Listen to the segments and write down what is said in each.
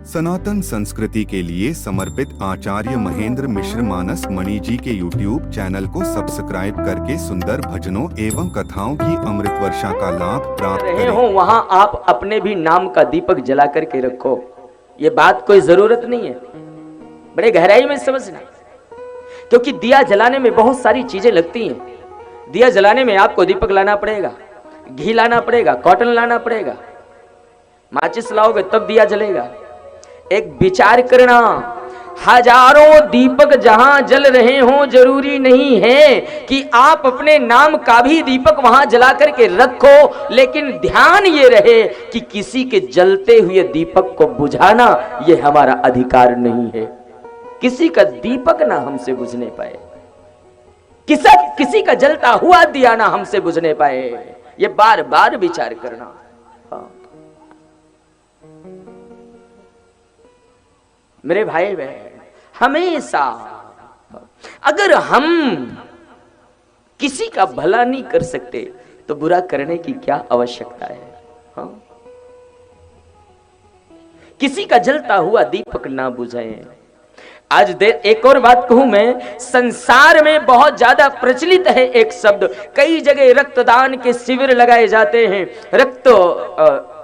सनातन संस्कृति के लिए समर्पित आचार्य महेंद्र मिश्र मानस मणि जी के YouTube चैनल को सब्सक्राइब करके सुंदर भजनों एवं कथाओं की अमृत वर्षा का लाभ प्राप्त रहे करें। हो वहां आप अपने भी नाम का दीपक जला करके रखो। ये बात कोई जरूरत नहीं है, बड़े गहराई में समझना, क्योंकि दिया जलाने में बहुत सारी चीजें लगती हैं। दिया जलाने में आपको दीपक लाना पड़ेगा, घी लाना पड़ेगा, कॉटन लाना पड़ेगा, माचिस लाओगे तब दिया जलेगा। एक विचार करना, हजारों दीपक जहां जल रहे हों, जरूरी नहीं है कि आप अपने नाम का भी दीपक वहां जला करके रखो, लेकिन ध्यान ये रहे कि किसी के जलते हुए दीपक को बुझाना ये हमारा अधिकार नहीं है। किसी का दीपक ना हमसे बुझने पाए, किसी का जलता हुआ दिया ना हमसे बुझने पाए, ये बार बार विचार करना। मेरे भाई बहन, हमेशा अगर हम किसी का भला नहीं कर सकते तो बुरा करने की क्या आवश्यकता है? हाँ? किसी का जलता हुआ दीपक ना बुझाएं। आज एक और बात कहूं मैं, संसार में बहुत ज्यादा प्रचलित है एक शब्द, कई जगह रक्तदान के शिविर लगाए जाते हैं।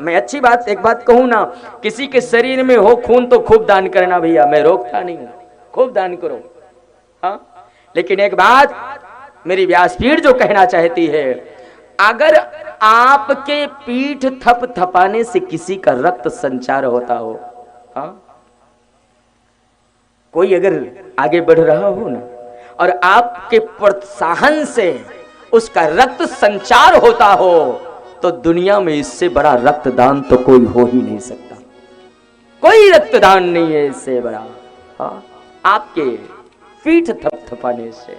मैं अच्छी बात एक बात कहूं ना, किसी के शरीर में हो खून तो खूब दान करना भैया, मैं रोकता नहीं हूं, खूब दान करो। हाँ, लेकिन एक बात मेरी व्यासपीठ जो कहना चाहती है, अगर आपके पीठ थप थपाने से किसी का रक्त संचार होता हो, हाँ, कोई अगर आगे बढ़ रहा हो ना और आपके प्रोत्साहन से उसका रक्त संचार होता हो, तो दुनिया में इससे बड़ा रक्तदान तो कोई हो ही नहीं सकता। कोई रक्तदान नहीं है इससे बड़ा। हाँ, आपके पीठ थपथपाने से।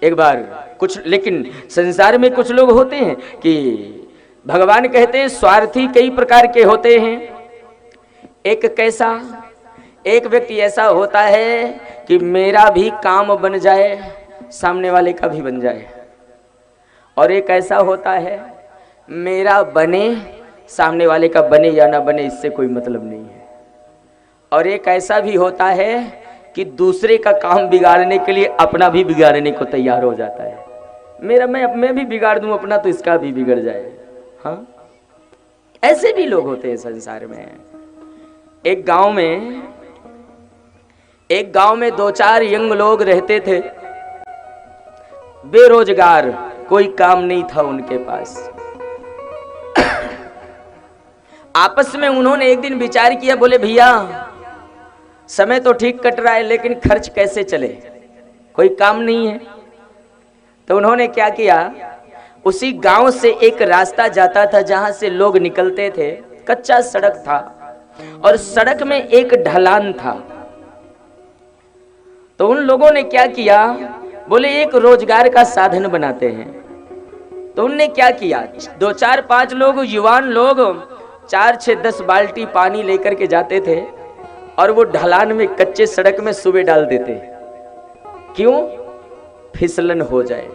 एक बार लेकिन संसार में कुछ लोग होते हैं कि भगवान कहते हैं स्वार्थी कई प्रकार के होते हैं। एक व्यक्ति ऐसा होता है कि मेरा भी काम बन जाए, सामने वाले का भी बन जाए। और एक ऐसा होता है मेरा बने, सामने वाले का बने या ना बने इससे कोई मतलब नहीं है। और एक ऐसा भी होता है कि दूसरे का काम बिगाड़ने के लिए अपना भी बिगाड़ने को तैयार हो जाता है। मैं भी बिगाड़ दूं अपना तो इसका भी बिगड़ जाए। हाँ, ऐसे भी लोग होते हैं संसार में। एक गांव में दो चार यंग लोग रहते थे, बेरोजगार, कोई काम नहीं था उनके पास। आपस में उन्होंने एक दिन विचार किया, बोले भैया समय तो ठीक कट रहा है लेकिन खर्च कैसे चले, कोई काम नहीं है। तो उन्होंने क्या किया, उसी गांव से एक रास्ता जाता था जहां से लोग निकलते थे, कच्चा सड़क था और सड़क में एक ढलान था। तो उन लोगों ने क्या किया, बोले एक रोजगार का साधन बनाते हैं। तो उनने क्या किया, 2 4 5 लोग, युवान लोग 4 6 10 बाल्टी पानी लेकर के जाते थे और वो ढलान में कच्चे सड़क में सुबह डाल देते। क्यों? फिसलन हो जाए।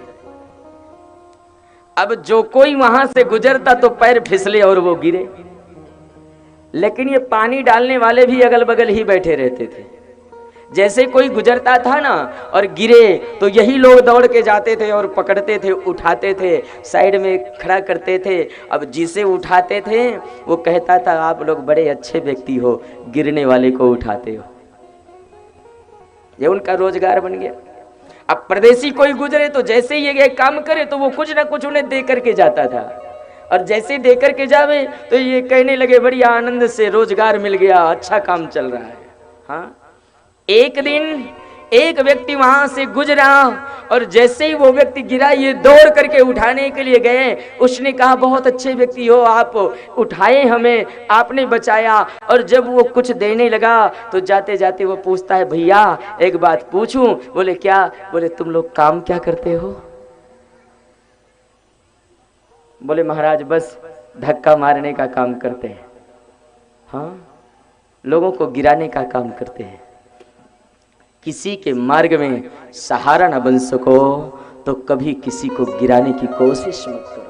अब जो कोई वहां से गुजरता तो पैर फिसले और वो गिरे, लेकिन ये पानी डालने वाले भी अगल बगल ही बैठे रहते थे। जैसे कोई गुजरता था ना और गिरे तो यही लोग दौड़ के जाते थे और पकड़ते थे, उठाते थे, साइड में खड़ा करते थे। अब जिसे उठाते थे वो कहता था आप लोग बड़े अच्छे व्यक्ति हो, गिरने वाले को उठाते हो। ये उनका रोजगार बन गया। अब परदेसी कोई गुजरे तो जैसे ये काम करे तो वो कुछ ना कुछ उन्हें दे करके जाता था, और जैसे दे करके जावे तो ये कहने लगे बड़ी आनंद से रोजगार मिल गया, अच्छा काम चल रहा है। हाँ, एक दिन एक व्यक्ति वहां से गुजरा और जैसे ही वो व्यक्ति गिरा, ये दौड़ करके उठाने के लिए गए। उसने कहा बहुत अच्छे व्यक्ति हो, आप उठाए हमें, आपने बचाया। और जब वो कुछ देने लगा तो जाते जाते वो पूछता है भैया एक बात पूछूं? बोले क्या? बोले तुम लोग काम क्या करते हो? बोले महाराज बस धक्का मारने का काम करते हैं। हाँ, लोगों को गिराने का काम करते हैं। किसी के मार्ग में सहारा न बन सको तो कभी किसी को गिराने की कोशिश मत करो।